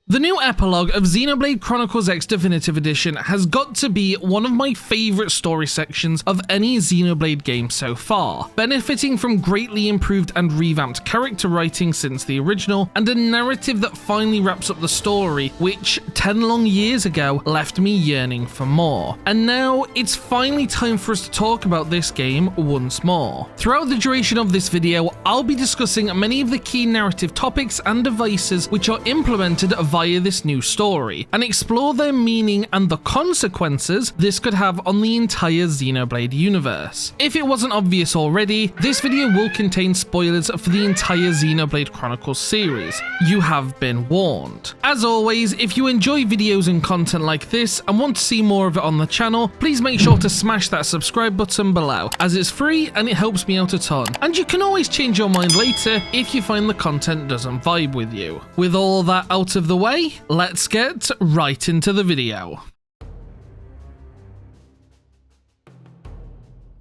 The new epilogue of Xenoblade Chronicles X Definitive Edition has got to be one of my favourite story sections of any Xenoblade game so far, benefiting from greatly improved and revamped character writing since the original, and a narrative that finally wraps up the story, which 10 long years ago left me yearning for more. And now it's finally time for us to talk about this game once more. Throughout the duration of this video, I'll be discussing many of the key narrative topics and devices which are implemented via this new story, and explore their meaning and the consequences this could have on the entire Xenoblade universe. If it wasn't obvious already, this video will contain spoilers for the entire Xenoblade Chronicles series. You have been warned. As always, if you enjoy videos and content like this and want to see more of it on the channel, please make sure to smash that subscribe button below, as it's free and it helps me out a ton. And you can always change your mind later if you find the content doesn't vibe with you. With all that out of the way, let's get right into the video.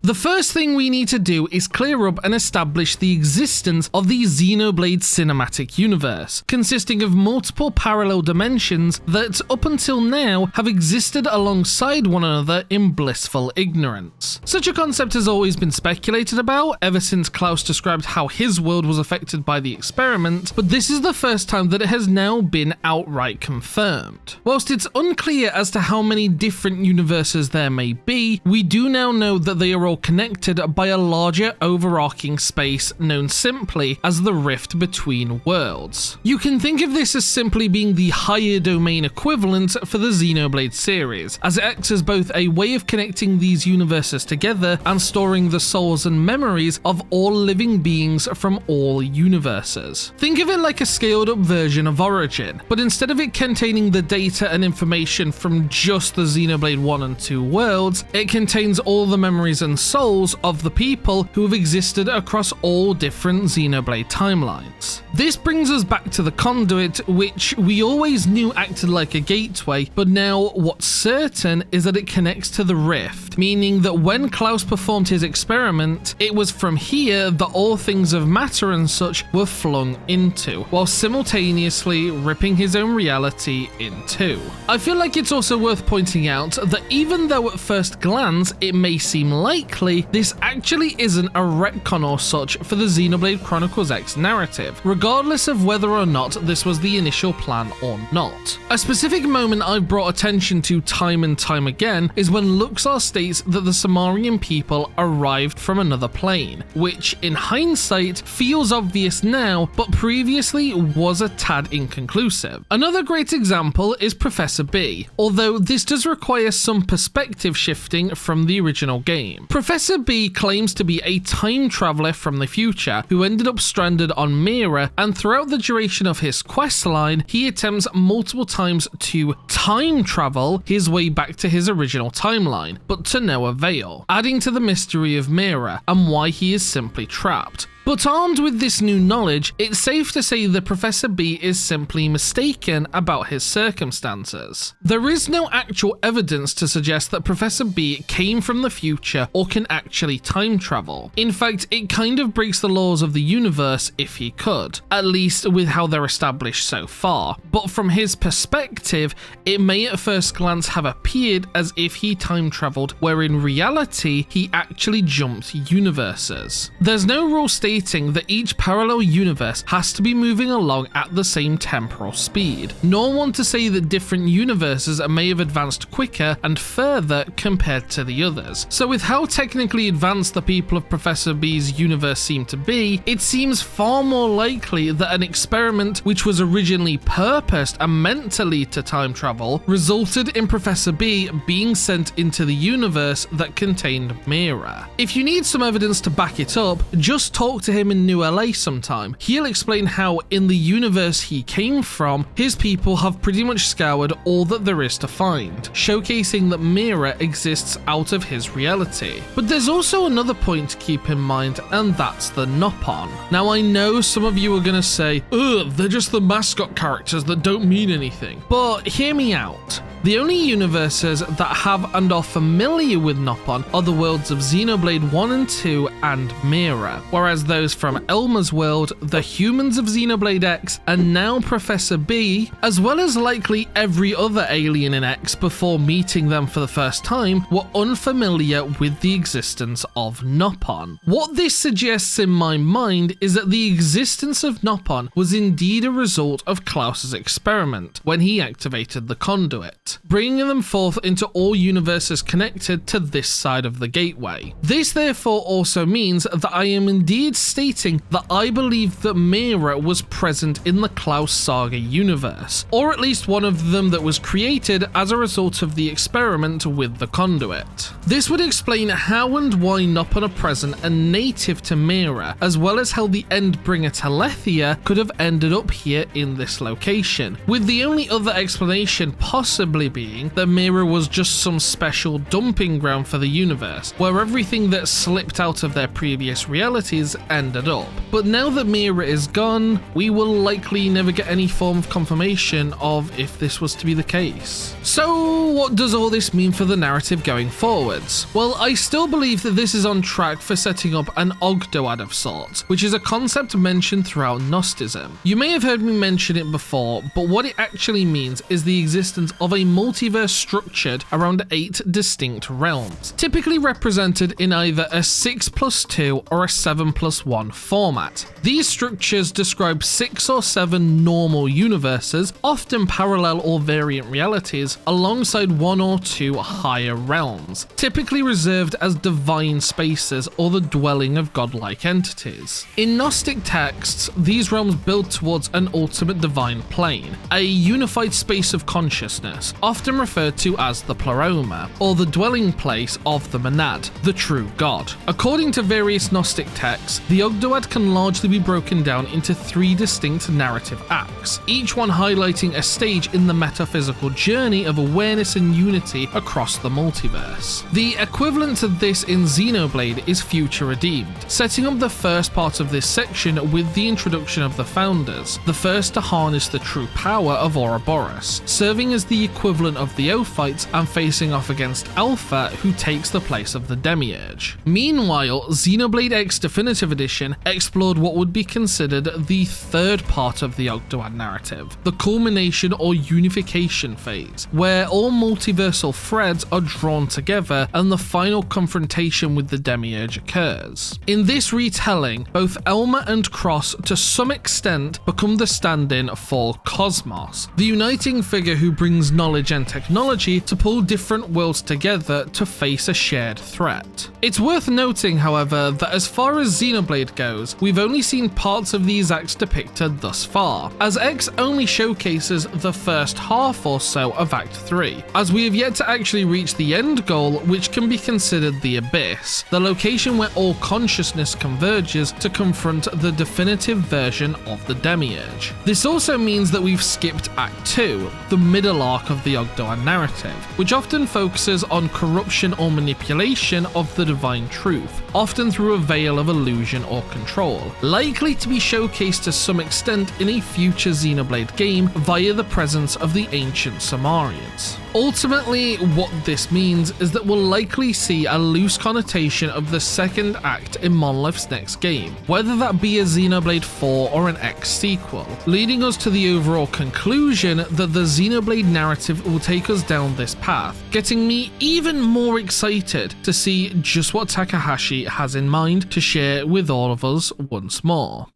The first thing we need to do is clear up and establish the existence of the Xenoblade cinematic universe, consisting of multiple parallel dimensions that up until now have existed alongside one another in blissful ignorance. Such a concept has always been speculated about ever since Klaus described how his world was affected by the experiment, but this is the first time that it has now been outright confirmed. Whilst it's unclear as to how many different universes there may be, we do now know that they are all connected by a larger overarching space known simply as the rift between worlds. You can think of this as simply being the higher domain equivalent for the Xenoblade series, as it acts as both a way of connecting these universes together and storing the souls and memories of all living beings from all universes. Think of it like a scaled up version of Origin, but instead of it containing the data and information from just the Xenoblade 1 and 2 worlds, it contains all the memories and souls of the people who have existed across all different Xenoblade timelines. This brings us back to the conduit, which we always knew acted like a gateway, but now what's certain is that it connects to the rift, meaning that when Klaus performed his experiment, it was from here that all things of matter and such were flung into, while simultaneously ripping his own reality in two. I feel like it's also worth pointing out that even though at first glance it may seem likely, this actually isn't a retcon or such for the Xenoblade Chronicles X narrative, regardless of whether or not this was the initial plan or not. A specific moment I've brought attention to time and time again is when Luxar states that the Samarian people arrived from another plane, which in hindsight feels obvious now, but previously was a tad inconclusive. Another great example is Professor B, although this does require some perspective shifting from the original game. Professor B claims to be a time traveler from the future who ended up stranded on Mira, and throughout the duration of his questline, he attempts multiple times to time travel his way back to his original timeline, but to no avail, adding to the mystery of Mira and why he is simply trapped. But armed with this new knowledge, it's safe to say that Professor B is simply mistaken about his circumstances. There is no actual evidence to suggest that Professor B came from the future or can actually time travel. In fact, it kind of breaks the laws of the universe if he could, at least with how they're established so far. But from his perspective, it may at first glance have appeared as if he time traveled, where in reality, he actually jumped universes. There's no rule stating that each parallel universe has to be moving along at the same temporal speed, nor one to say that different universes may have advanced quicker and further compared to the others. So with how technically advanced the people of Professor B's universe seem to be, it seems far more likely that an experiment which was originally purposed and meant to lead to time travel resulted in Professor B being sent into the universe that contained Mira. If you need some evidence to back it up, just talk to him in New LA sometime. He'll explain how in the universe he came from, his people have pretty much scoured all that there is to find, showcasing that Mira exists out of his reality. But there's also another point to keep in mind, and that's the Nopon. Now I know some of you are gonna say, ugh, they're just the mascot characters that don't mean anything. But hear me out. The only universes that have and are familiar with Nopon are the worlds of Xenoblade 1 and 2 and Mira, whereas those from Elma's world, the humans of Xenoblade X, and now Professor B, as well as likely every other alien in X before meeting them for the first time, were unfamiliar with the existence of Nopon. What this suggests in my mind is that the existence of Nopon was indeed a result of Klaus's experiment when he activated the conduit, bringing them forth into all universes connected to this side of the gateway. This therefore also means that I am indeed stating that I believe that Mira was present in the Klaus Saga universe, or at least one of them that was created as a result of the experiment with the conduit. This would explain how and why Nopon are present and native to Mira, as well as how the Endbringer Telethia could have ended up here in this location, with the only other explanation possibly being that Mira was just some special dumping ground for the universe, where everything that slipped out of their previous realities ended up. But now that Mira is gone, we will likely never get any form of confirmation of if this was to be the case. So what does all this mean for the narrative going forwards? Well, I still believe that this is on track for setting up an Ogdoad of sorts, which is a concept mentioned throughout Gnosticism. You may have heard me mention it before, but what it actually means is the existence of a multiverse structured around 8 distinct realms, typically represented in either a 6+2 or a 7+1 format. These structures describe 6 or 7 normal universes, often parallel or variant realities, alongside 1 or 2 higher realms, typically reserved as divine spaces or the dwelling of godlike entities. In Gnostic texts, these realms build towards an ultimate divine plane, a unified space of consciousness, often referred to as the Pleroma, or the dwelling place of the Monad, the true god. According to various Gnostic texts, the Ogdoad can largely be broken down into 3 distinct narrative acts, each one highlighting a stage in the metaphysical journey of awareness and unity across the multiverse. The equivalent to this in Xenoblade is Future Redeemed, setting up the first part of this section with the introduction of the Founders, the first to harness the true power of Ouroboros, serving as the equivalent of the Ophites and facing off against Alpha, who takes the place of the Demiurge. Meanwhile, Xenoblade X Definitive Edition explored what would be considered the third part of the Ogdoad narrative, the culmination or unification phase, where all multiversal threads are drawn together and the final confrontation with the Demiurge occurs. In this retelling, both Elma and Cross to some extent become the stand-in for Cosmos, the uniting figure who brings knowledge and technology to pull different worlds together to face a shared threat. It's worth noting, however, that as far as Xenoblade goes, we've only seen parts of these acts depicted thus far, as X only showcases the first half or so of Act 3, as we have yet to actually reach the end goal, which can be considered the Abyss, the location where all consciousness converges to confront the definitive version of the Demiurge. This also means that we've skipped Act 2, the middle arc of the Ogdoad narrative, which often focuses on corruption or manipulation of the divine truth, often through a veil of illusion or control, likely to be showcased to some extent in a future Xenoblade game via the presence of the ancient Sumerians. Ultimately, what this means is that we'll likely see a loose connotation of the second act in Monolith's next game, whether that be a Xenoblade 4 or an X sequel, leading us to the overall conclusion that the Xenoblade narrative will take us down this path, getting me even more excited to see just what Takahashi has in mind to share with all of us once more.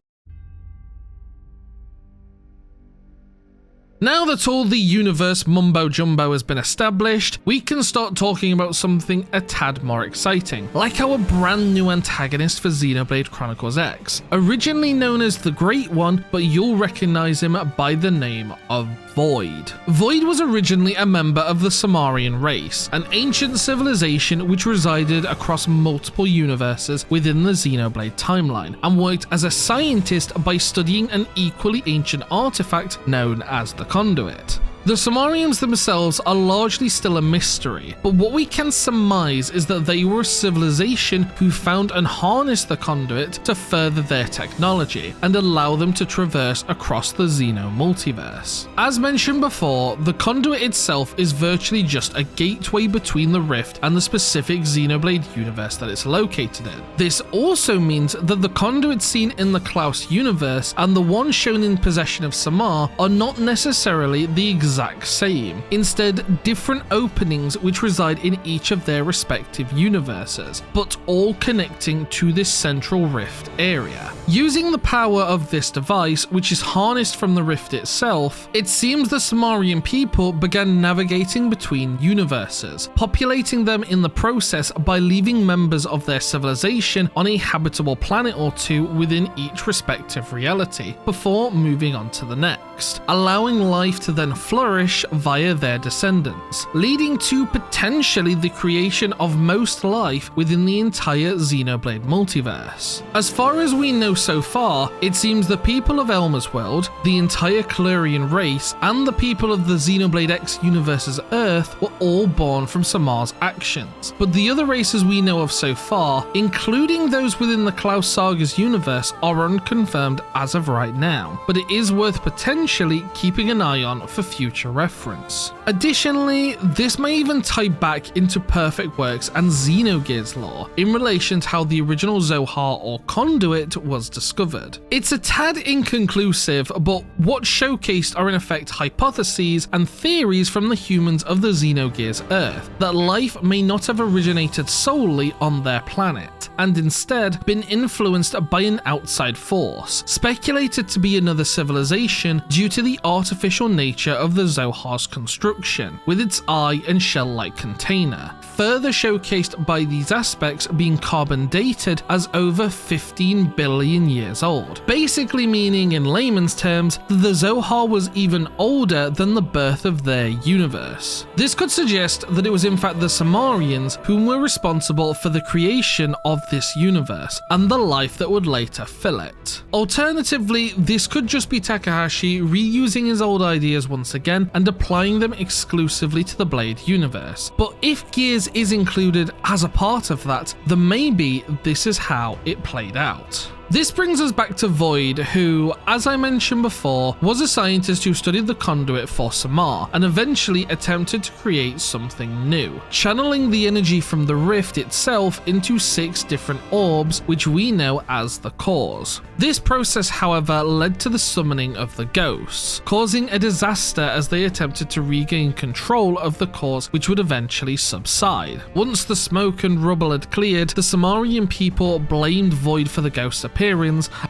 Now that all the universe mumbo jumbo has been established, we can start talking about something a tad more exciting, like our brand new antagonist for Xenoblade Chronicles X, originally known as the Great One, but you'll recognize him by the name of Void. Void was originally a member of the Sumerian race, an ancient civilization which resided across multiple universes within the Xenoblade timeline, and worked as a scientist by studying an equally ancient artifact known as the Conduit. The Sumerians themselves are largely still a mystery, but what we can surmise is that they were a civilization who found and harnessed the conduit to further their technology and allow them to traverse across the Xeno multiverse. As mentioned before, the conduit itself is virtually just a gateway between the Rift and the specific Xenoblade universe that it's located in. This also means that the conduit seen in the Klaus universe and the one shown in possession of Samar are not necessarily the exact same, instead different openings which reside in each of their respective universes, but all connecting to this central Rift area. Using the power of this device, which is harnessed from the Rift itself, it seems the Sumerian people began navigating between universes, populating them in the process by leaving members of their civilization on a habitable planet or two within each respective reality, before moving on to the next, allowing life to then flourish via their descendants, leading to potentially the creation of most life within the entire Xenoblade multiverse. As far as we know so far, it seems the people of Elmer's world, the entire Kalurian race, and the people of the Xenoblade X universe's Earth were all born from Samar's actions, but the other races we know of so far, including those within the Klaus Saga's universe, are unconfirmed as of right now, but it is worth potentially keeping an eye on for future reference. Additionally, this may even tie back into Perfect Works and Xenogears lore in relation to how the original Zohar or conduit was discovered. It's a tad inconclusive, but what showcased are in effect hypotheses and theories from the humans of the Xenogears Earth that life may not have originated solely on their planet, and instead been influenced by an outside force, speculated to be another civilization due to the artificial nature of the Zohar's construction, with its eye and shell-like container, further showcased by these aspects being carbon dated as over 15 billion years old, basically meaning in layman's terms that the Zohar was even older than the birth of their universe. This could suggest that it was in fact the Sumerians whom were responsible for the creation of this universe and the life that would later fill it. Alternatively, this could just be Takahashi reusing his old ideas once again and applying them exclusively to the Blade universe. But if Gears is included as a part of that, then maybe this is how it played out. This brings us back to Void, who, as I mentioned before, was a scientist who studied the conduit for Samar and eventually attempted to create something new, channeling the energy from the Rift itself into 6 different orbs, which we know as the cores. This process, however, led to the summoning of the ghosts, causing a disaster as they attempted to regain control of the cores, which would eventually subside. Once the smoke and rubble had cleared, the Sumerian people blamed Void for the ghost appearance,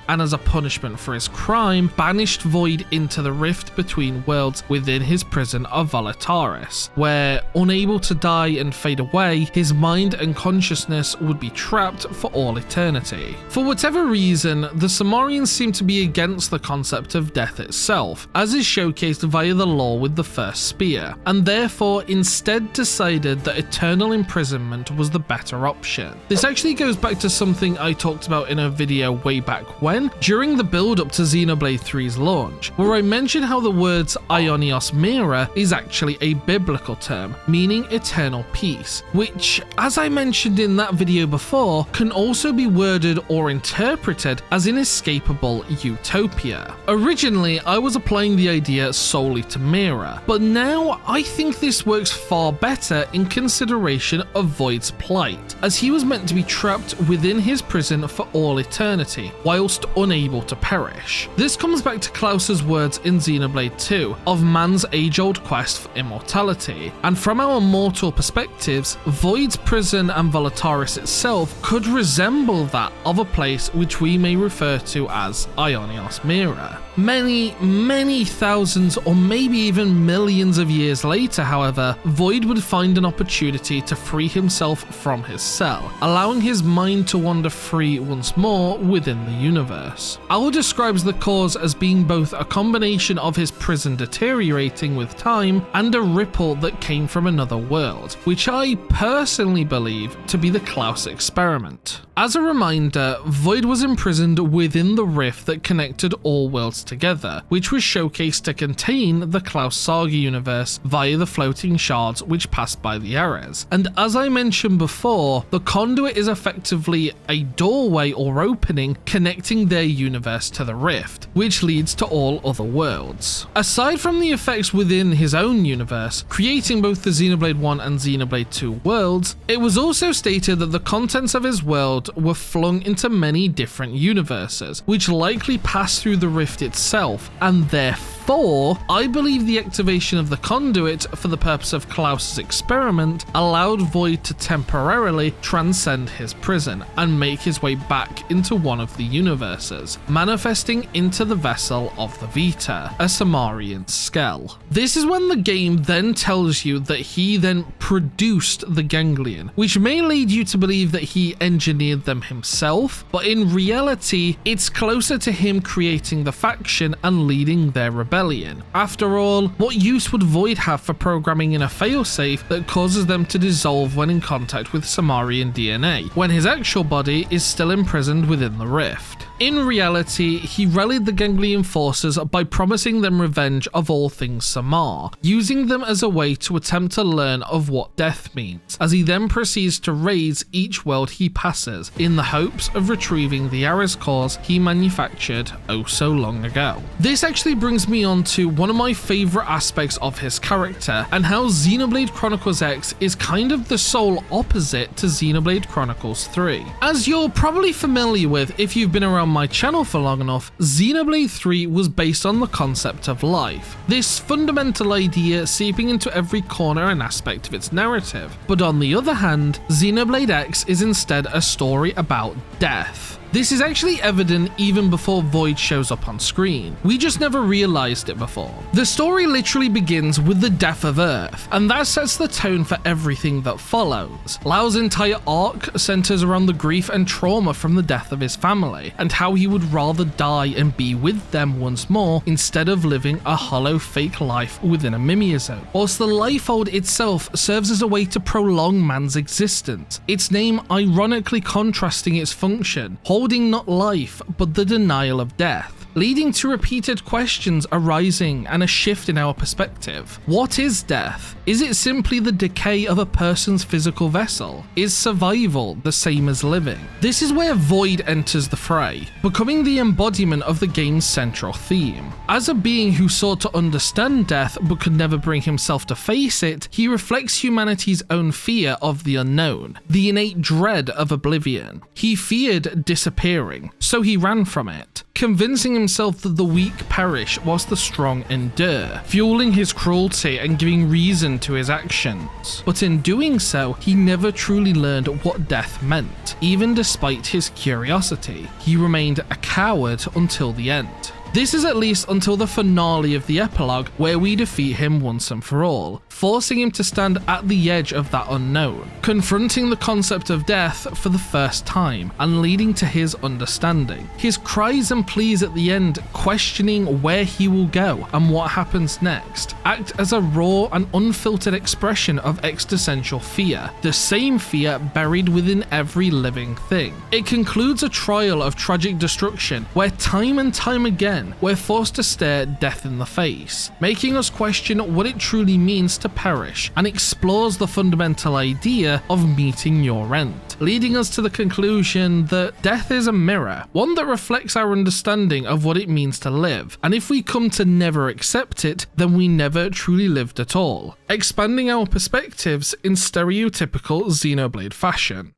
and as a punishment for his crime, banished Void into the rift between worlds within his prison of Volataris, where, unable to die and fade away, his mind and consciousness would be trapped for all eternity. For whatever reason, the Sumerians seem to be against the concept of death itself, as is showcased via the lore with the first spear, and therefore instead decided that eternal imprisonment was the better option. This actually goes back to something I talked about in a video way back when, during the build up to Xenoblade 3's launch, where I mentioned how the words Aionios Mira is actually a biblical term, meaning eternal peace, which, as I mentioned in that video before, can also be worded or interpreted as inescapable utopia. Originally, I was applying the idea solely to Mira, but now I think this works far better in consideration of Void's plight, as he was meant to be trapped within his prison for all eternity, whilst unable to perish. This comes back to Klaus's words in Xenoblade 2 of man's age-old quest for immortality, and from our mortal perspectives, Void's prison and Volataris itself could resemble that of a place which we may refer to as Aionios Mira. Many thousands or maybe even millions of years later, however, Void would find an opportunity to free himself from his cell, allowing his mind to wander free once more within the universe. Owl describes the cause as being both a combination of his prison deteriorating with time and a ripple that came from another world, which I personally believe to be the Klaus experiment. As a reminder, Void was imprisoned within the rift that connected all worlds together, which was showcased to contain the Klaus Saga universe via the floating shards which passed by the Ares. And as I mentioned before, the conduit is effectively a doorway or opening connecting their universe to the rift, which leads to all other worlds. Aside from the effects within his own universe, creating both the Xenoblade 1 and Xenoblade 2 worlds, it was also stated that the contents of his world were flung into many different universes, which likely passed through the rift itself, and therefore, I believe the activation of the conduit for the purpose of Klaus's experiment allowed Void to temporarily transcend his prison and make his way back into one of the universes, manifesting into the vessel of the Vita, a Samarian Skell. This is when the game then tells you that he then produced the Ganglion, which may lead you to believe that he engineered them himself, but in reality, it's closer to him creating the faction and leading their rebellion. After all, what use would Void have for programming in a failsafe that causes them to dissolve when in contact with Samarian DNA, when his actual body is still imprisoned within the rift? In reality, he rallied the Ganglion forces by promising them revenge of all things Samar, using them as a way to attempt to learn of what death means, as he then proceeds to raise each world he passes, in the hopes of retrieving the Ares cores he manufactured oh so long ago. This actually brings me on to one of my favourite aspects of his character, and how Xenoblade Chronicles X is kind of the sole opposite to Xenoblade Chronicles 3. As you're probably familiar with if you've been around my channel for long enough, Xenoblade 3 was based on the concept of life, this fundamental idea seeping into every corner and aspect of its narrative. But on the other hand, Xenoblade X is instead a story about death. This is actually evident even before Void shows up on screen. We just never realized it before. The story literally begins with the death of Earth, and that sets the tone for everything that follows. Lao's entire arc centers around the grief and trauma from the death of his family, and how he would rather die and be with them once more instead of living a hollow fake life within a Mimizone. Whilst the Lifehold itself serves as a way to prolong man's existence, its name ironically contrasting its function, holding not life, but the denial of death, leading to repeated questions arising and a shift in our perspective. What is death? Is it simply the decay of a person's physical vessel? Is survival the same as living? This is where Void enters the fray, becoming the embodiment of the game's central theme. As a being who sought to understand death but could never bring himself to face it, he reflects humanity's own fear of the unknown, the innate dread of oblivion. He feared disappearing, so he ran from it, convincing himself that the weak perish whilst the strong endure, fueling his cruelty and giving reason to his actions. But in doing so, he never truly learned what death meant. Even despite his curiosity, he remained a coward until the end. This is at least until the finale of the epilogue, where we defeat him once and for all, forcing him to stand at the edge of that unknown, confronting the concept of death for the first time, and leading to his understanding. His cries and pleas at the end, questioning where he will go and what happens next, act as a raw and unfiltered expression of existential fear, the same fear buried within every living thing. It concludes a trial of tragic destruction, where time and time again, we're forced to stare death in the face, making us question what it truly means to perish, and explores the fundamental idea of meeting your end, leading us to the conclusion that death is a mirror, one that reflects our understanding of what it means to live, and if we come to never accept it, then we never truly lived at all, expanding our perspectives in stereotypical Xenoblade fashion.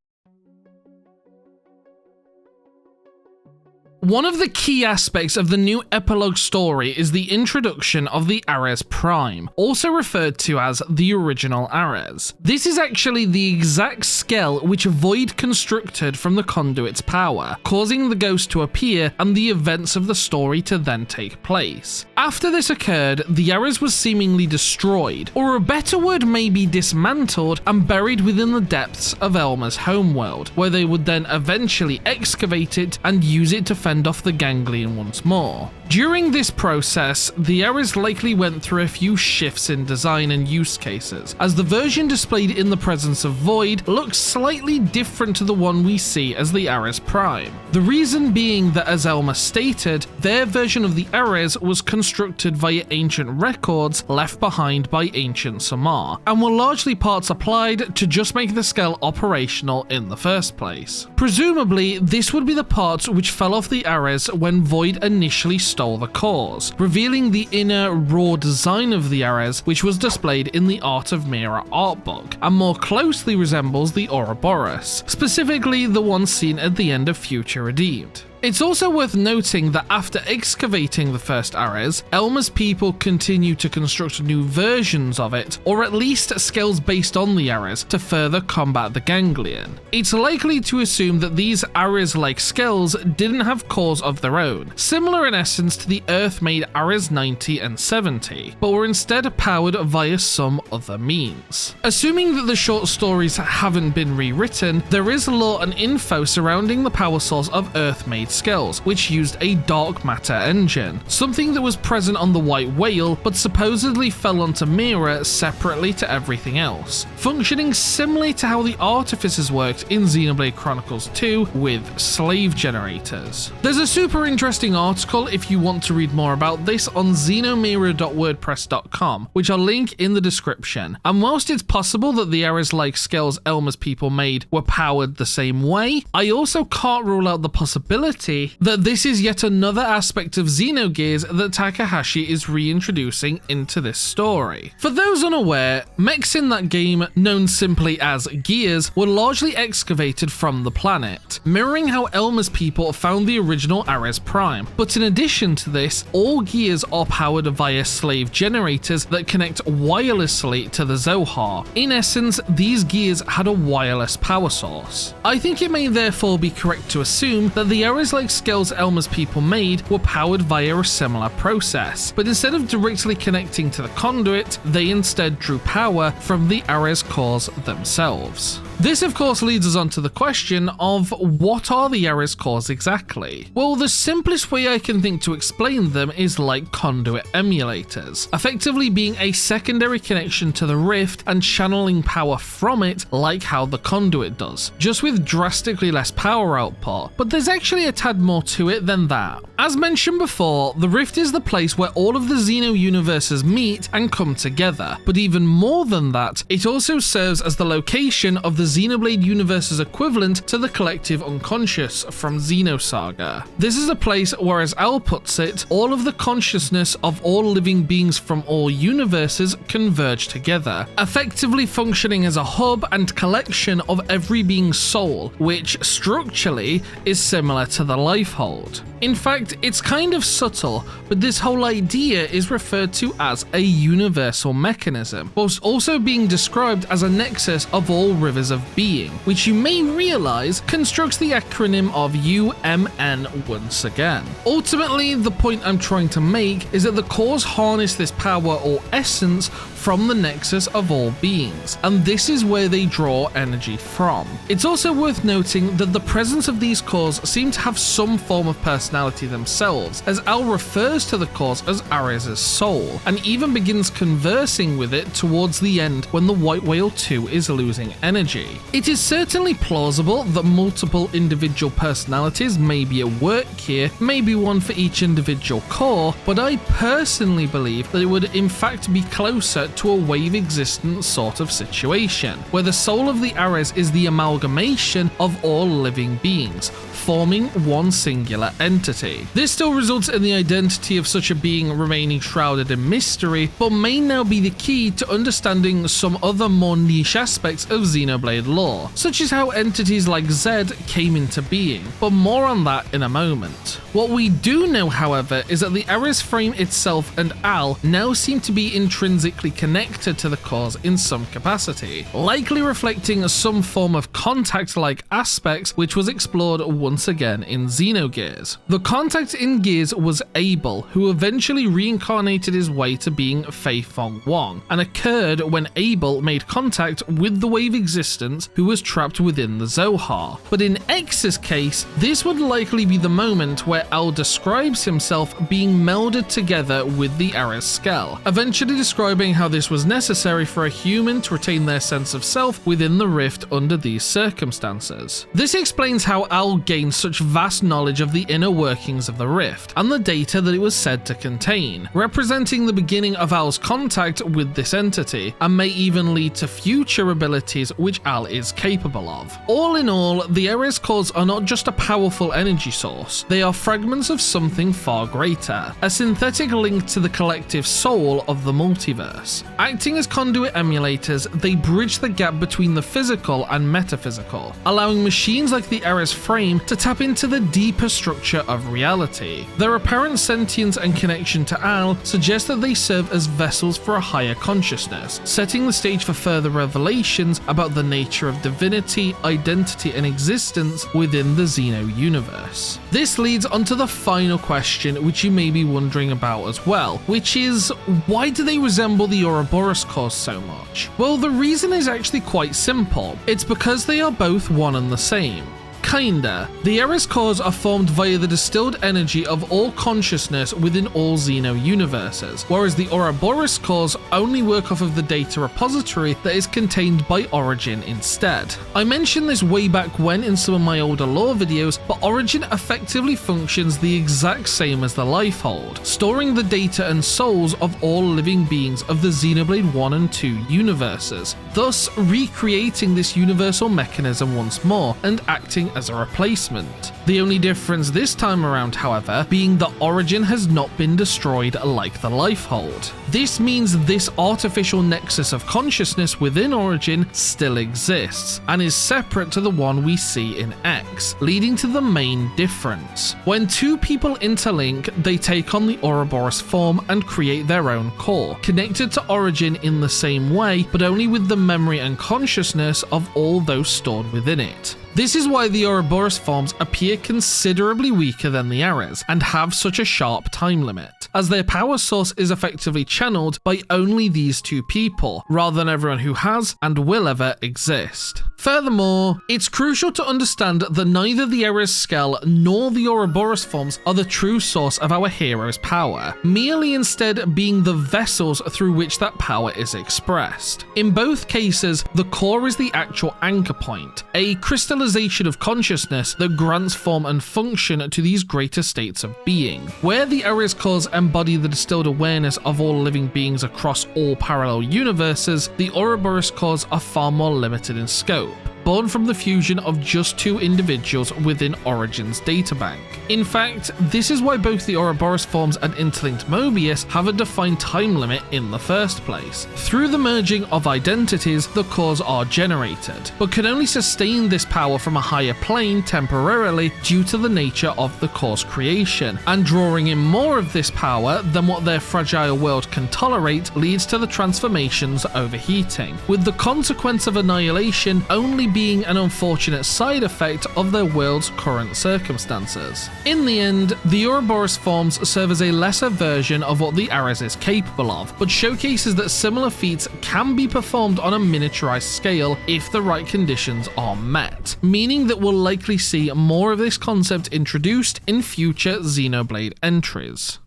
One of the key aspects of the new epilogue story is the introduction of the Ares Prime, also referred to as the original Ares. This is actually the exact Skell which Void constructed from the conduit's power, causing the ghost to appear and the events of the story to then take place. After this occurred, the Ares was seemingly destroyed, or a better word may be dismantled and buried within the depths of Elma's homeworld, where they would then eventually excavate it and use it to fend off the Ganglion once more. During this process, the Ares likely went through a few shifts in design and use cases, as the version displayed in the presence of Void looks slightly different to the one we see as the Ares Prime. The reason being that, as Elma stated, their version of the Ares was constructed via ancient records left behind by ancient Samar, and were largely parts applied to just make the scale operational in the first place. Presumably, this would be the parts which fell off the Ares when Void initially stole the cores, revealing the inner raw design of the Ares, which was displayed in the Art of Mira art book, and more closely resembles the Ouroboros, specifically the one seen at the end of Future Redeemed. It's also worth noting that after excavating the first Ares, Elma's people continue to construct new versions of it, or at least scales based on the Ares, to further combat the Ganglion. It's likely to assume that these Ares-like skulls didn't have cores of their own, similar in essence to the Earth-made Ares 90 and 70, but were instead powered via some other means. Assuming that the short stories haven't been rewritten, there is lore and info surrounding the power source of Earth-made skulls, which used a dark matter engine, something that was present on the White Whale but supposedly fell onto Mira separately to everything else, functioning similarly to how the Artificers worked in Xenoblade Chronicles 2 with slave generators. There's a super interesting article if you want to read more about this on xenomira.wordpress.com, which I'll link in the description, and whilst it's possible that the Ares-like skulls Elma's people made were powered the same way, I also can't rule out the possibility that this is yet another aspect of Xenogears that Takahashi is reintroducing into this story. For those unaware, mechs in that game, known simply as Gears, were largely excavated from the planet, mirroring how Elma's people found the original Ares Prime. But in addition to this, all Gears are powered via slave generators that connect wirelessly to the Zohar. In essence, these Gears had a wireless power source. I think it may therefore be correct to assume that the Ares-like skulls Elma's people made were powered via a similar process, but instead of directly connecting to the conduit, they instead drew power from the Ares cores themselves. This of course leads us on to the question of what are the Ares cores exactly? Well, the simplest way I can think to explain them is like conduit emulators, effectively being a secondary connection to the rift and channeling power from it like how the conduit does, just with drastically less power output. But there's actually a tad more to it than that. As mentioned before, the rift is the place where all of the Xeno universes meet and come together, but even more than that, it also serves as the location of the Xenoblade universe's equivalent to the collective unconscious from Xenosaga. This is a place where, as Al puts it, all of the consciousness of all living beings from all universes converge together, effectively functioning as a hub and collection of every being's soul, which structurally is similar to the Lifehold. In fact, it's kind of subtle, but this whole idea is referred to as a universal mechanism, whilst also being described as a nexus of all rivers of being, which you may realize constructs the acronym of UMN once again. Ultimately, the point I'm trying to make is that the cores harness this power or essence from the nexus of all beings, and this is where they draw energy from. It's also worth noting that the presence of these cores seem to have some form of personality themselves, as Al refers to the cores as Ares' soul, and even begins conversing with it towards the end when the White Whale 2 is losing energy. It is certainly plausible that multiple individual personalities may be at work here, maybe one for each individual core, but I personally believe that it would in fact be closer to a wave existence sort of situation, where the soul of the Ares is the amalgamation of all living beings, forming one singular entity. This still results in the identity of such a being remaining shrouded in mystery, but may now be the key to understanding some other more niche aspects of Xenoblade lore, such as how entities like Zed came into being, but more on that in a moment. What we do know, however, is that the Ares frame itself and Al now seem to be intrinsically connected to the cores in some capacity, likely reflecting some form of contact-like aspects which was explored once again in Xenogears. The contact in Gears was Abel, who eventually reincarnated his way to being Fei Fong Wong, and occurred when Abel made contact with the wave existence who was trapped within the Zohar. But in X's case, this would likely be the moment where Al describes himself being melded together with the Ares Skell, eventually describing how this was necessary for a human to retain their sense of self within the rift under these circumstances. This explains how Al gained such vast knowledge of the inner workings of the rift, and the data that it was said to contain, representing the beginning of Al's contact with this entity, and may even lead to future abilities which Al is capable of. All in all, the Ares cores are not just a powerful energy source, they are fragments of something far greater, a synthetic link to the collective soul of the multiverse. Acting as conduit emulators, they bridge the gap between the physical and metaphysical, allowing machines like the Ares frame to tap into the deeper structure of reality. Their apparent sentience and connection to Al suggest that they serve as vessels for a higher consciousness, setting the stage for further revelations about the nature of divinity, identity, and existence within the Xeno universe. This leads on to the final question, which you may be wondering about as well, which is, why do they resemble the Ouroboros cores so much? Well, the reason is actually quite simple. It's because they are both one and the same. Kinda. The Ares cores are formed via the distilled energy of all consciousness within all Xeno universes, whereas the Ouroboros cores only work off of the data repository that is contained by Origin instead. I mentioned this way back when in some of my older lore videos, but Origin effectively functions the exact same as the Lifehold, storing the data and souls of all living beings of the Xenoblade 1 and 2 universes, thus recreating this universal mechanism once more and acting as a replacement. The only difference this time around, however, being that Origin has not been destroyed like the Lifehold. This means this artificial nexus of consciousness within Origin still exists, and is separate to the one we see in X, leading to the main difference. When two people interlink, they take on the Ouroboros form and create their own core, connected to Origin in the same way, but only with the memory and consciousness of all those stored within it. This is why the Ouroboros forms appear considerably weaker than the Ares, and have such a sharp time limit, as their power source is effectively channeled by only these two people, rather than everyone who has and will ever exist. Furthermore, it's crucial to understand that neither the Ares Skell nor the Ouroboros forms are the true source of our hero's power, merely instead being the vessels through which that power is expressed. In both cases, the core is the actual anchor point, a crystallization of consciousness that grants form and function to these greater states of being. Where the Ares cores embody the distilled awareness of all living beings across all parallel universes, the Ouroboros cores are far more limited in scope, born from the fusion of just two individuals within Origin's databank. In fact, this is why both the Ouroboros forms and interlinked Mobius have a defined time limit in the first place. Through the merging of identities, the cores are generated, but can only sustain this power from a higher plane temporarily due to the nature of the core's creation, and drawing in more of this power than what their fragile world can tolerate leads to the transformations overheating, with the consequence of annihilation only being an unfortunate side effect of their world's current circumstances. In the end, the Ouroboros forms serve as a lesser version of what the Ares is capable of, but showcases that similar feats can be performed on a miniaturized scale if the right conditions are met, meaning that we'll likely see more of this concept introduced in future Xenoblade entries.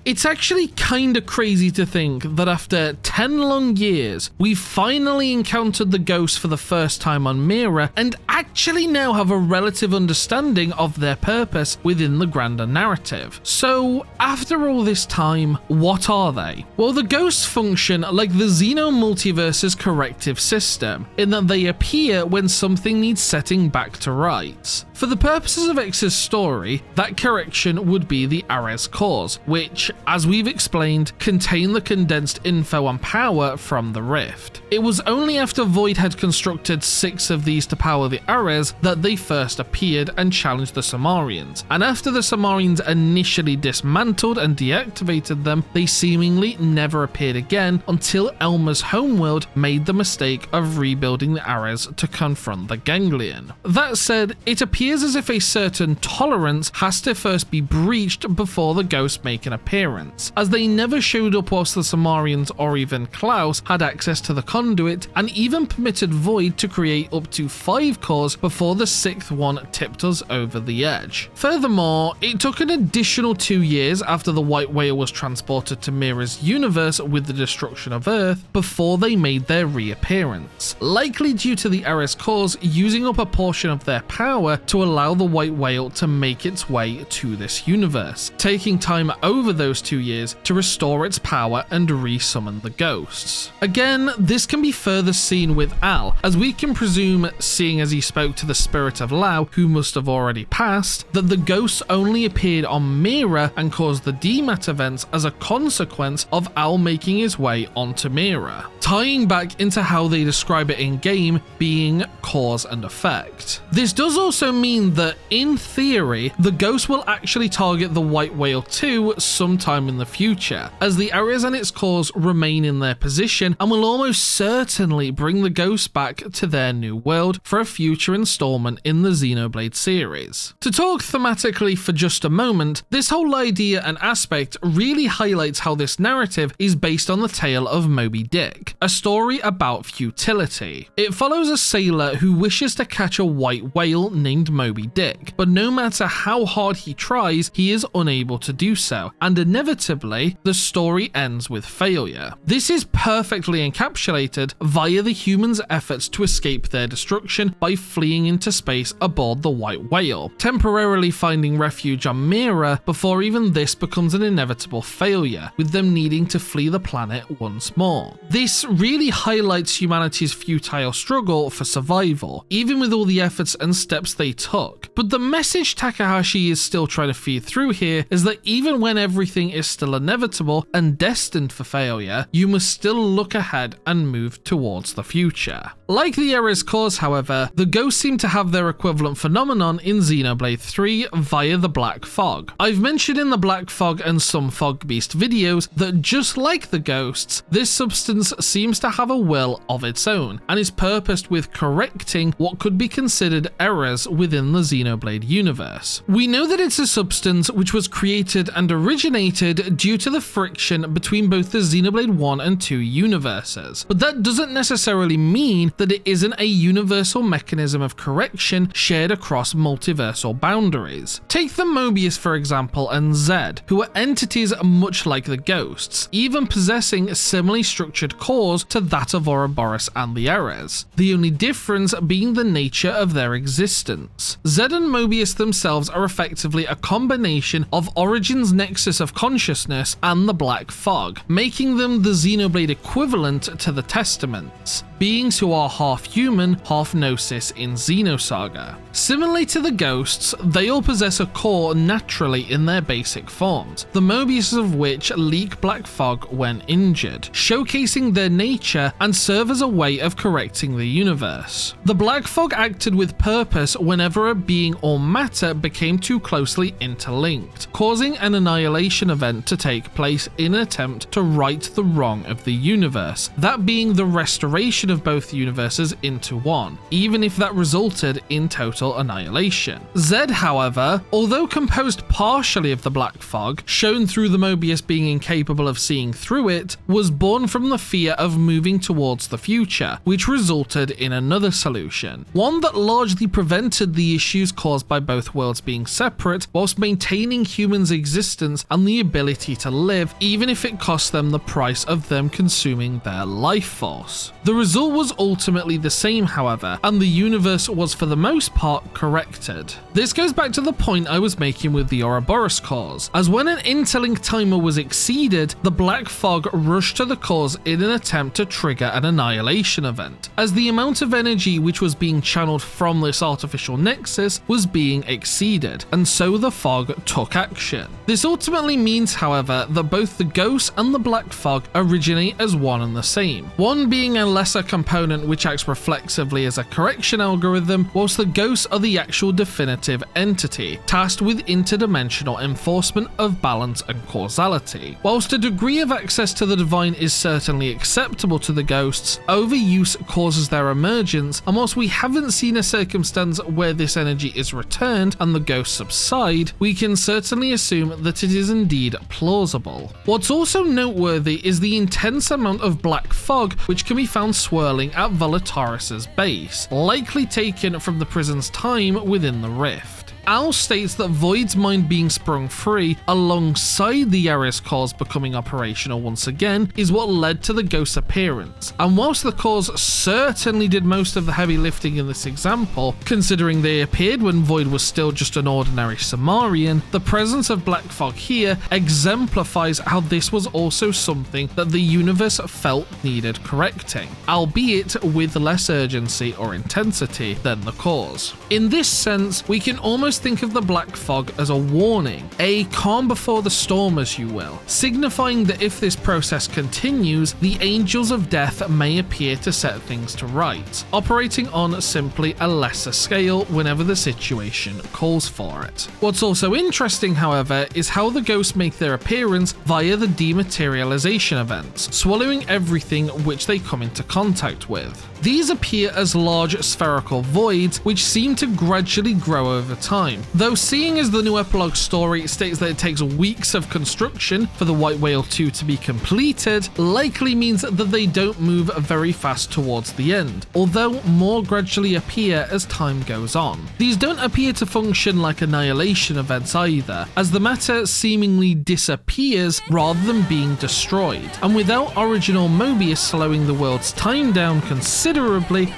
It's actually kinda crazy to think that after 10 long years, we've finally encountered the ghosts for the first time on Mira, and actually now have a relative understanding of their purpose within the grander narrative. So, after all this time, what are they? Well, the ghosts function like the Xeno multiverse's corrective system, in that they appear when something needs setting back to rights. For the purposes of X's story, that correction would be the Ares cores, which, as we've explained, contain the condensed info and power from the rift. It was only after Void had constructed 6 of these to power the Ares that they first appeared and challenged the Sumerians, and after the Sumerians initially dismantled and deactivated them, they seemingly never appeared again until Elma's homeworld made the mistake of rebuilding the Ares to confront the Ganglion. That said, it appears as if a certain tolerance has to first be breached before the ghosts make an appearance, as they never showed up whilst the Sumerians or even Klaus had access to the conduit, and even permitted Void to create up to 5 cores before the 6th one tipped us over the edge. Furthermore, it took an additional 2 years after the White Whale was transported to Mira's universe with the destruction of Earth before they made their reappearance, likely due to the Ares cores using up a portion of their power to allow the White Whale to make its way to this universe, taking time over those 2 years to restore its power and re-summon the ghosts. Again, this can be further seen with Al, as we can presume, seeing as he spoke to the spirit of Lao, who must have already passed, that the ghosts only appeared on Mira and caused the DMAT events as a consequence of Al making his way onto Mira, tying back into how they describe it in game being cause and effect. This does also mean that, in theory, the ghost will actually target the White Whale too sometime in the future, as the Ares and its cores remain in their position and will almost certainly bring the ghosts back to their new world for a future installment in the Xenoblade series. To talk thematically for just a moment, this whole idea and aspect really highlights how this narrative is based on the tale of Moby Dick, a story about futility. It follows a sailor who wishes to catch a white whale named Moby Dick, but no matter how hard he tries, he is unable to do so, and inevitably, the story ends with failure. This is perfectly encapsulated via the humans' efforts to escape their destruction by fleeing into space aboard the White Whale, temporarily finding refuge on Mira before even this becomes an inevitable failure, with them needing to flee the planet once more. This really highlights humanity's futile struggle for survival, even with all the efforts and steps they took. But the message Takahashi is still trying to feed through here is that even when everything is still inevitable and destined for failure, you must still look ahead and move towards the future. Like the Ares cores, however, the ghosts seem to have their equivalent phenomenon in Xenoblade 3 via the Black Fog. I've mentioned in the Black Fog and some Fog Beast videos that just like the ghosts, this substance seems to have a will of its own, and is purposed with correcting what could be considered errors within the Xenoblade universe. We know that it's a substance which was created and originated due to the friction between both the Xenoblade 1 and 2 universes, but that doesn't necessarily mean that it isn't a universal mechanism of correction shared across multiversal boundaries. Take the Mobius, for example, and Zed, who are entities much like the ghosts, even possessing similarly structured cores to that of Ouroboros and the Ares, the only difference being the nature of their existence. Zed and Mobius themselves are effectively a combination of Origin's nexus of consciousness and the Black Fog, making them the Xenoblade equivalent to the Testaments, beings who are half human, half Gnosis in Xenosaga. Similarly to the ghosts, they all possess a core naturally in their basic forms, the Mobius of which leak Black Fog when injured, showcasing their nature and serve as a way of correcting the universe. The Black Fog acted with purpose whenever a being or matter became too closely interlinked, causing an annihilation event to take place in an attempt to right the wrong of the universe, that being the restoration of both universes into one, even if that resulted in total annihilation. Zed, however, although composed partially of the Black Fog, shown through the Mobius being incapable of seeing through it, was born from the fear of moving towards the future, which resulted in another solution, one that largely prevented the issues caused by both worlds being separate, whilst maintaining humans' existence and the ability to live, even if it cost them the price of them consuming their life force. The result was ultimately the same, however, and the universe was for the most part corrected. This goes back to the point I was making with the Ouroboros cores, as when an interlink timer was exceeded, the Black Fog rushed to the cores in an attempt to trigger an annihilation event, as the amount of energy which was being channeled from this artificial nexus was being exceeded, and so the fog took action. This ultimately means, however, that both the ghosts and the Black Fog originate as one and the same, one being a lesser component which acts reflexively as a correction algorithm, whilst the ghosts are the actual definitive entity, tasked with interdimensional enforcement of balance and causality. Whilst a degree of access to the divine is certainly acceptable to the ghosts, overuse causes their emergence, and whilst we haven't seen a circumstance where this energy is returned and the ghosts subside, we can certainly assume that it is indeed plausible. What's also noteworthy is the intense amount of black fog which can be found swirling at Volataris's base, likely taken from the prison's time within the rift. Al states that Void's mind being sprung free, alongside the Yaris cores becoming operational once again, is what led to the ghost's appearance. And whilst the cores certainly did most of the heavy lifting in this example, considering they appeared when Void was still just an ordinary Sumerian, the presence of black fog here exemplifies how this was also something that the universe felt needed correcting, albeit with less urgency or intensity than the cores. In this sense, we can almost think of the black fog as a warning, a calm before the storm as you will, signifying that if this process continues, the angels of death may appear to set things to rights, operating on simply a lesser scale whenever the situation calls for it. What's also interesting, however, is how the ghosts make their appearance via the dematerialization events, swallowing everything which they come into contact with. These appear as large spherical voids which seem to gradually grow over time, though seeing as the new epilogue story states that it takes weeks of construction for the White Whale 2 to be completed, likely means that they don't move very fast towards the end, although more gradually appear as time goes on. These don't appear to function like annihilation events either, as the matter seemingly disappears rather than being destroyed, and without original Mobius slowing the world's time down considerably,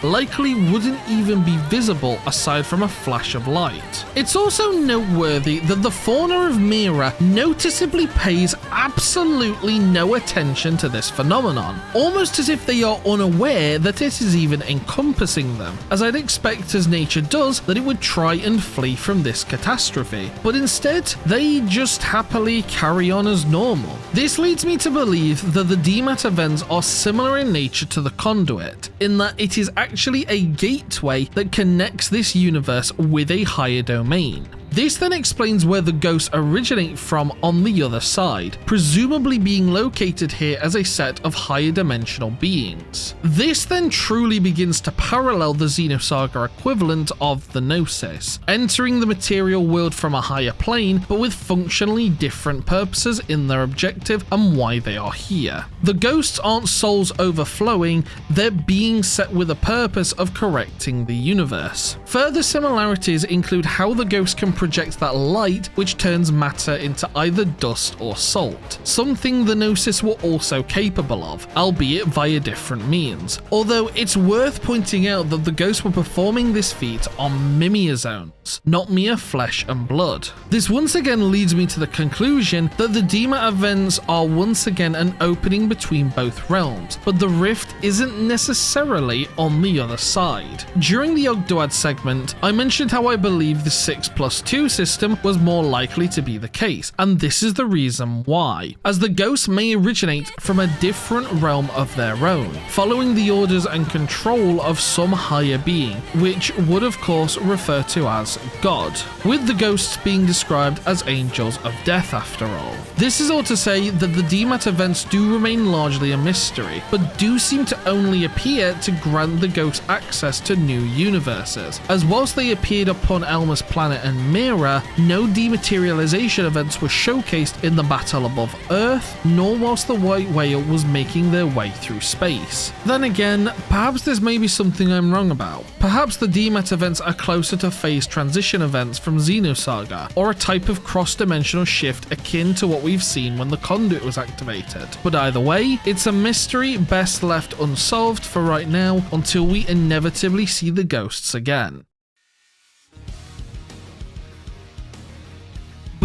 likely wouldn't even be visible aside from a flash of light. It's also noteworthy that the fauna of Mira noticeably pays absolutely no attention to this phenomenon, almost as if they are unaware that it is even encompassing them, as I'd expect as nature does that it would try and flee from this catastrophe, but instead they just happily carry on as normal. This leads me to believe that the DMAT events are similar in nature to the Conduit, in that it is actually a gateway that connects this universe with a higher domain. This then explains where the ghosts originate from on the other side, presumably being located here as a set of higher dimensional beings. This then truly begins to parallel the Xenosaga equivalent of the Gnosis, entering the material world from a higher plane but with functionally different purposes in their objective and why they are here. The ghosts aren't souls overflowing, they're beings set with a purpose of correcting the universe. Further similarities include how the ghosts can projects that light which turns matter into either dust or salt, something the Gnosis were also capable of, albeit via different means. Although it's worth pointing out that the ghosts were performing this feat on Mimiazones, not mere flesh and blood. This once again leads me to the conclusion that the Dema events are once again an opening between both realms, but the rift isn't necessarily on the other side. During the Ogdoad segment, I mentioned how I believe the 6+2 system was more likely to be the case, and this is the reason why, as the ghosts may originate from a different realm of their own, following the orders and control of some higher being, which would of course refer to as God, with the ghosts being described as angels of death after all. This is all to say that the DMAT events do remain largely a mystery, but do seem to only appear to grant the ghosts access to new universes, as whilst they appeared upon Elma's planet and Mira, no dematerialization events were showcased in the battle above Earth, nor whilst the White Whale was making their way through space. Then again, perhaps this may be something I'm wrong about. Perhaps the DMAT events are closer to phase transition events from Xenosaga, or a type of cross-dimensional shift akin to what we've seen when the Conduit was activated. But either way, it's a mystery best left unsolved for right now until we inevitably see the ghosts again.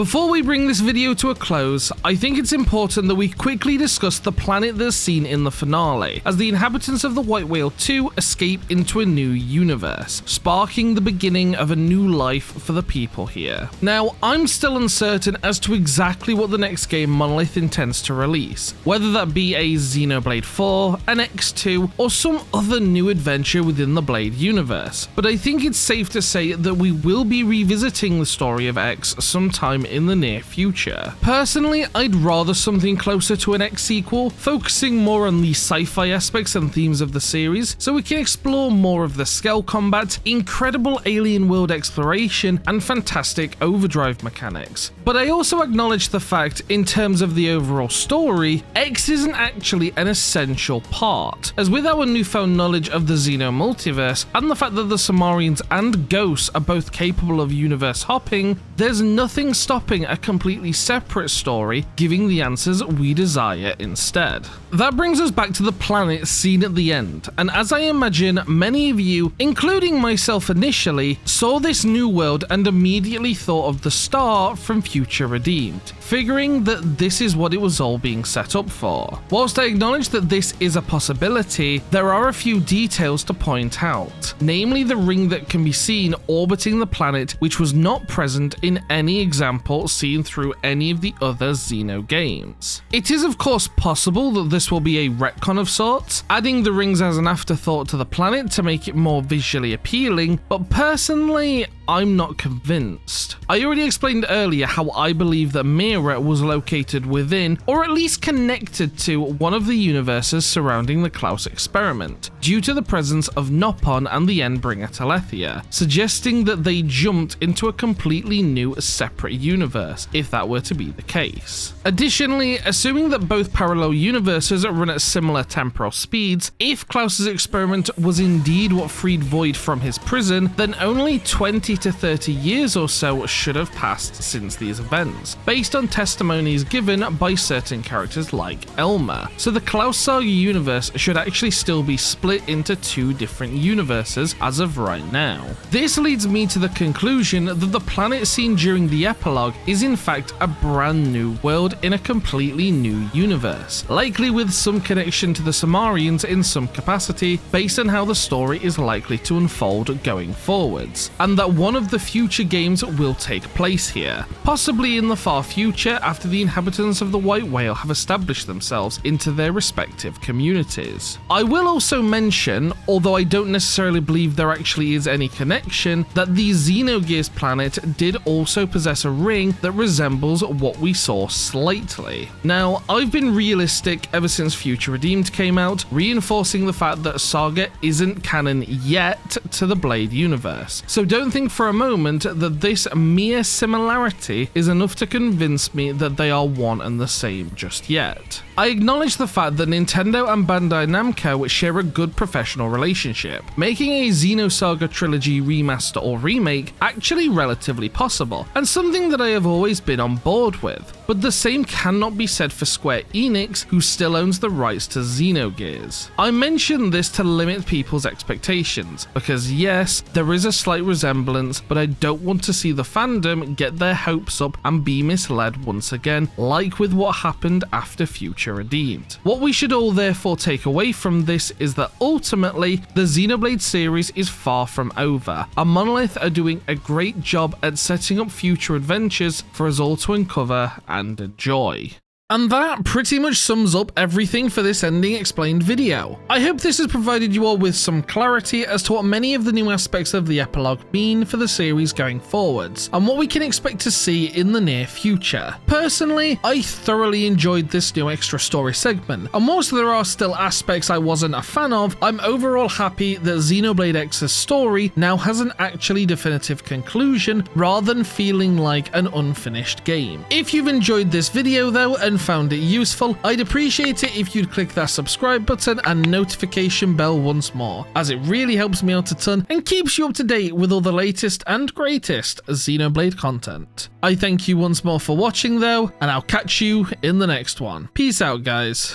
Before we bring this video to a close, I think it's important that we quickly discuss the planet that's seen in the finale, as the inhabitants of the White Whale 2 escape into a new universe, sparking the beginning of a new life for the people here. Now, I'm still uncertain as to exactly what the next game Monolith intends to release, whether that be a Xenoblade 4, an X2, or some other new adventure within the Blade universe, but I think it's safe to say that we will be revisiting the story of X sometime in the near future. Personally, I'd rather something closer to an X sequel, focusing more on the sci-fi aspects and themes of the series, so we can explore more of the scale combat, incredible alien world exploration, and fantastic overdrive mechanics. But I also acknowledge the fact, in terms of the overall story, X isn't actually an essential part, as with our newfound knowledge of the Xeno multiverse, and the fact that the Samarians and Ghosts are both capable of universe hopping, there's nothing stopping a completely separate story giving the answers we desire instead. That brings us back to the planet seen at the end, and as I imagine many of you, including myself initially, saw this new world and immediately thought of the star from Future Redeemed, figuring that this is what it was all being set up for. Whilst I acknowledge that this is a possibility, there are a few details to point out, namely the ring that can be seen orbiting the planet, which was not present in any example seen through any of the other Xeno games. It is of course possible that this will be a retcon of sorts, adding the rings as an afterthought to the planet to make it more visually appealing, but personally, I'm not convinced. I already explained earlier how I believe that Mira was located within, or at least connected to, one of the universes surrounding the Klaus experiment, due to the presence of Nopon and the Endbringer Telethia, suggesting that they jumped into a completely new separate universe, if that were to be the case. Additionally, assuming that both parallel universes run at similar temporal speeds, if Klaus's experiment was indeed what freed Void from his prison, then only 20 to 30 years or so should have passed since these events, based on testimonies given by certain characters like Elmer. So the Klaus Saga universe should actually still be split into two different universes as of right now. This leads me to the conclusion that the planet seen during the epilogue is in fact a brand new world in a completely new universe, likely with some connection to the Samarians in some capacity based on how the story is likely to unfold going forwards, and that one of the future games will take place here, possibly in the far future after the inhabitants of the White Whale have established themselves into their respective communities. I will also mention, although I don't necessarily believe there actually is any connection, that the Xenogears planet did also possess a ring that resembles what we saw slightly. Now, I've been realistic ever since Future Redeemed came out, reinforcing the fact that Saga isn't canon yet to the Blade universe, so don't think for a moment that this mere similarity is enough to convince me that they are one and the same just yet. I acknowledge the fact that Nintendo and Bandai Namco share a good professional relationship, making a Xenosaga trilogy remaster or remake actually relatively possible, and something that I have always been on board with. But the same cannot be said for Square Enix, who still owns the rights to Xenogears. I mention this to limit people's expectations, because yes, there is a slight resemblance, but I don't want to see the fandom get their hopes up and be misled once again, like with what happened after Future Redeemed. What we should all therefore take away from this is that ultimately, the Xenoblade series is far from over, and Monolith are doing a great job at setting up future adventures for us all to uncover and enjoy. And that pretty much sums up everything for this Ending Explained video. I hope this has provided you all with some clarity as to what many of the new aspects of the epilogue mean for the series going forwards, and what we can expect to see in the near future. Personally, I thoroughly enjoyed this new extra story segment, and whilst there are still aspects I wasn't a fan of, I'm overall happy that Xenoblade X's story now has an actually definitive conclusion rather than feeling like an unfinished game. If you've enjoyed this video though and found it useful, I'd appreciate it if you'd click that subscribe button and notification bell once more, as it really helps me out a ton and keeps you up to date with all the latest and greatest Xenoblade content. I thank you once more for watching though, and I'll catch you in the next one. Peace out, guys.